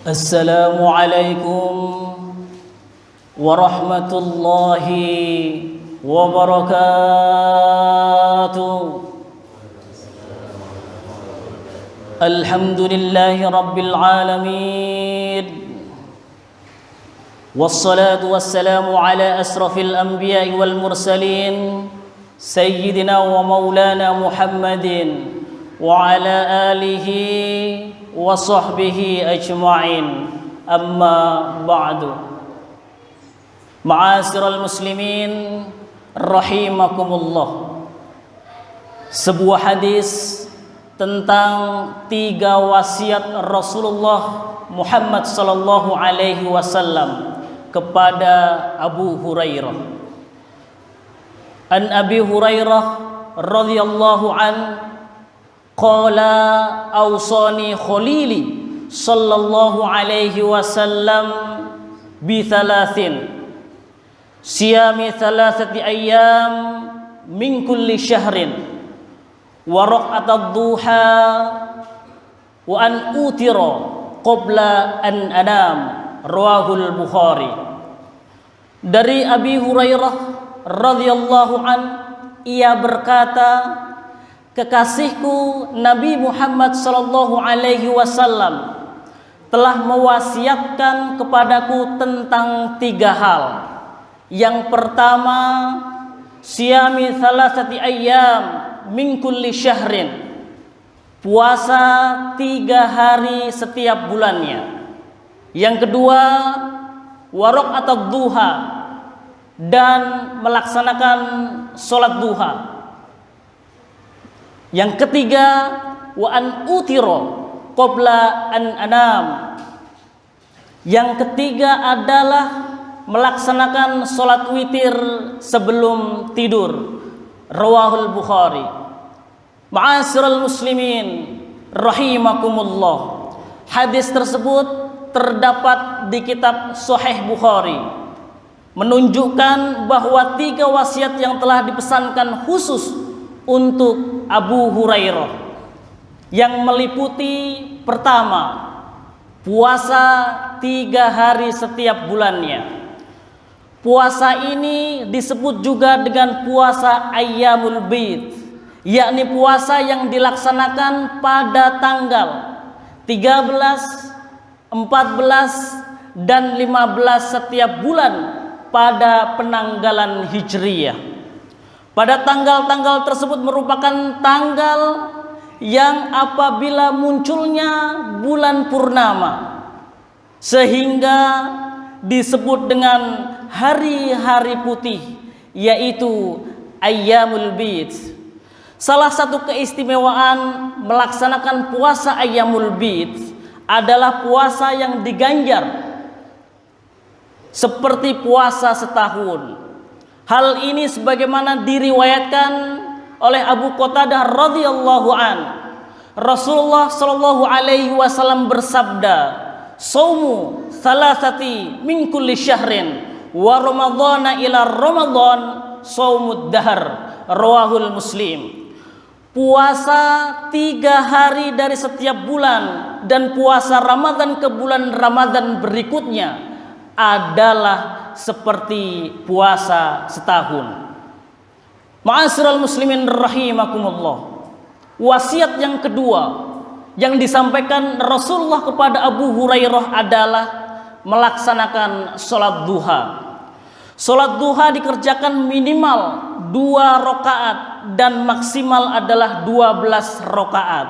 السلام عليكم ورحمة الله وبركاته. الحمد لله رب العالمين، والصلاة والسلام على أشرف الأنبياء والمرسلين سيدنا ومولانا محمد وعلى آله وصحبه أجمعين. أما بعد، Ma'asyiral muslimin rahimakumullah. Sebuah hadis tentang 3 wasiat Rasulullah Muhammad sallallahu alaihi wasallam kepada Abu Hurairah. An Abi Hurairah radhiyallahu an qala awsani khalili sallallahu alaihi wasallam bi thalathin siyami thalathati ayyam min kulli syahrin wa raq'atad duha wa an utira qabla an anam, rawahul Bukhari. Dari Abi Hurairah radhiyallahu an, ia berkata, kekasihku Nabi Muhammad sallallahu alaihi wasallam telah mewasiatkan kepadaku tentang 3 hal. Yang pertama, siyami thalathati ayyam min kulli syahrin, puasa 3 hari setiap bulannya. Yang kedua, waraqatad duha, dan melaksanakan sholat duha. Yang ketiga, wa an utiro qabla an anam. Yang ketiga adalah melaksanakan sholat witir sebelum tidur, rawahul Bukhari. Ma'asyiral muslimin rahimakumullah. Hadis tersebut terdapat di kitab Sahih Bukhari, menunjukkan bahwa 3 wasiat yang telah dipesankan khusus untuk Abu Hurairah, yang meliputi pertama, puasa 3 hari setiap bulannya. Puasa ini disebut juga dengan puasa Ayyamul Bid, yakni puasa yang dilaksanakan pada tanggal 13, 14, dan 15 setiap bulan pada penanggalan Hijriyah. Pada tanggal-tanggal tersebut merupakan tanggal yang apabila munculnya bulan purnama, sehingga disebut dengan hari-hari putih, yaitu Ayyamul Bid. Salah satu keistimewaan melaksanakan puasa Ayyamul Bid adalah puasa yang diganjar seperti puasa setahun. Hal ini sebagaimana diriwayatkan oleh Abu Qatadah radhiyallahu an, Rasulullah sallallahu alaihi wasallam bersabda, "Shaumu thalathati min kulli syahrin wa ramadhana ila ramadhan shaumud dahr", rawahul Muslim. Puasa 3 hari dari setiap bulan dan puasa Ramadan ke bulan Ramadan berikutnya adalah seperti puasa setahun. Ma'asyiral muslimin rahimakumullah. Wasiat yang kedua yang disampaikan Rasulullah kepada Abu Hurairah adalah melaksanakan sholat duha. Sholat duha dikerjakan minimal 2 rakaat dan maksimal adalah 12 rakaat.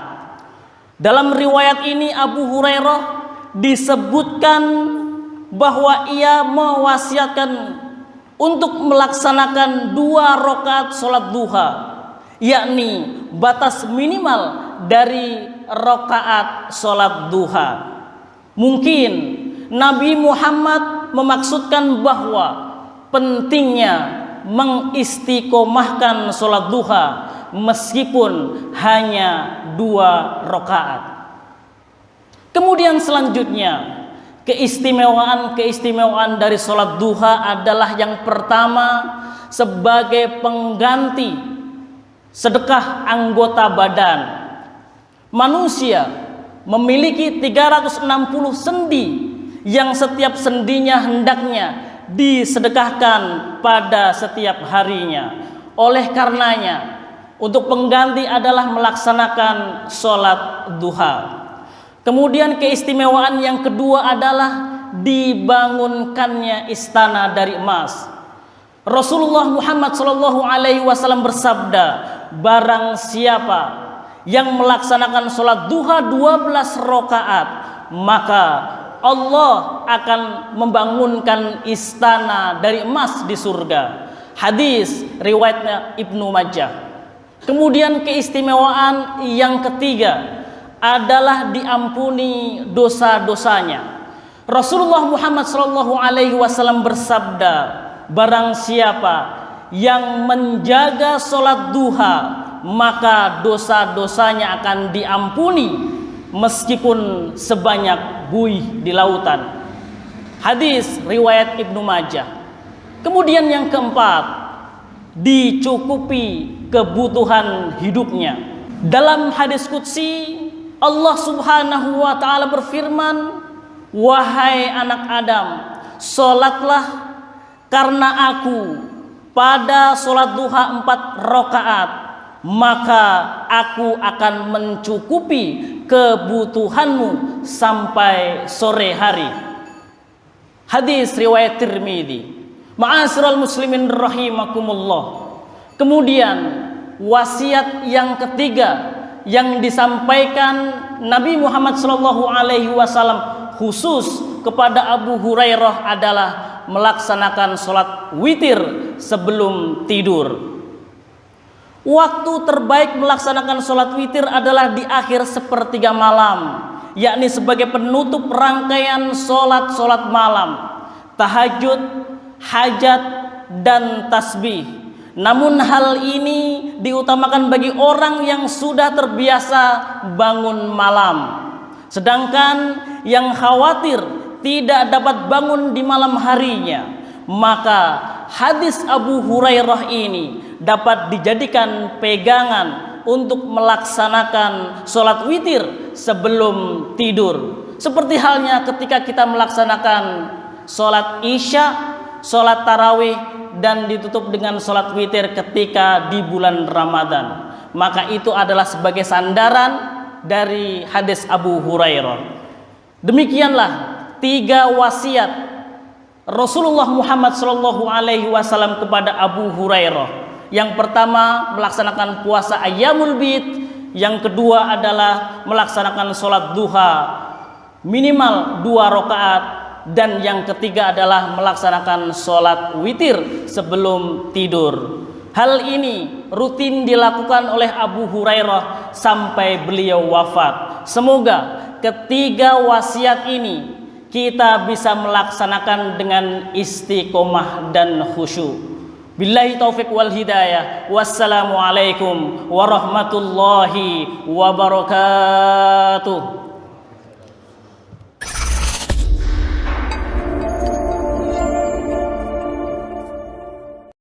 Dalam riwayat ini Abu Hurairah disebutkan bahwa ia mewasiatkan untuk melaksanakan 2 rakaat sholat duha, yakni batas minimal dari rakaat sholat duha. Mungkin Nabi Muhammad memaksudkan bahwa pentingnya mengistiqomahkan sholat duha meskipun hanya 2 rakaat. Kemudian selanjutnya, keistimewaan dari sholat duha adalah yang pertama, sebagai pengganti sedekah anggota badan. Manusia memiliki 360 sendi yang setiap sendinya hendaknya disedekahkan pada setiap harinya. Oleh karenanya, untuk pengganti adalah melaksanakan sholat duha. Kemudian keistimewaan yang kedua adalah dibangunkannya istana dari emas. Rasulullah Muhammad SAW bersabda, barang siapa yang melaksanakan sholat duha 12 rakaat, maka Allah akan membangunkan istana dari emas di surga. Hadis riwayatnya Ibnu Majah. Kemudian keistimewaan yang ketiga adalah diampuni dosa-dosanya. Rasulullah Muhammad SAW bersabda, barang siapa yang menjaga sholat duha, maka dosa-dosanya akan diampuni meskipun sebanyak buih di lautan. Hadis riwayat Ibnu Majah. Kemudian yang keempat, dicukupi kebutuhan hidupnya. Dalam hadis qudsi, Allah Subhanahu wa ta'ala berfirman, wahai anak Adam, sholatlah karena aku pada sholat duha 4 rakaat, maka aku akan mencukupi kebutuhanmu sampai sore hari. Hadis riwayat Tirmidzi. Ma'asyiral muslimin rahimakumullah. Kemudian wasiat yang ketiga yang disampaikan Nabi Muhammad SAW khusus kepada Abu Hurairah adalah melaksanakan sholat witir sebelum tidur. Waktu terbaik melaksanakan sholat witir adalah di akhir sepertiga malam, yakni sebagai penutup rangkaian sholat malam, tahajud, hajat, dan tasbih. Namun hal ini diutamakan bagi orang yang sudah terbiasa bangun malam. Sedangkan yang khawatir tidak dapat bangun di malam harinya, maka hadis Abu Hurairah ini dapat dijadikan pegangan untuk melaksanakan sholat witir sebelum tidur. Seperti halnya ketika kita melaksanakan sholat isya, sholat tarawih, dan ditutup dengan sholat witir ketika di bulan Ramadan. Maka itu adalah sebagai sandaran dari hadis Abu Hurairah. Demikianlah 3 wasiat Rasulullah Muhammad SAW kepada Abu Hurairah. Yang pertama, melaksanakan puasa Ayyamul Bid. Yang kedua adalah melaksanakan sholat duha minimal 2 rakaat. Dan yang ketiga adalah melaksanakan sholat witir sebelum tidur. Hal ini rutin dilakukan oleh Abu Hurairah sampai beliau wafat. Semoga ketiga wasiat ini kita bisa melaksanakan dengan istiqomah dan khusyuk. Billahi taufik wal hidayah. Wassalamualaikum warahmatullahi wabarakatuh.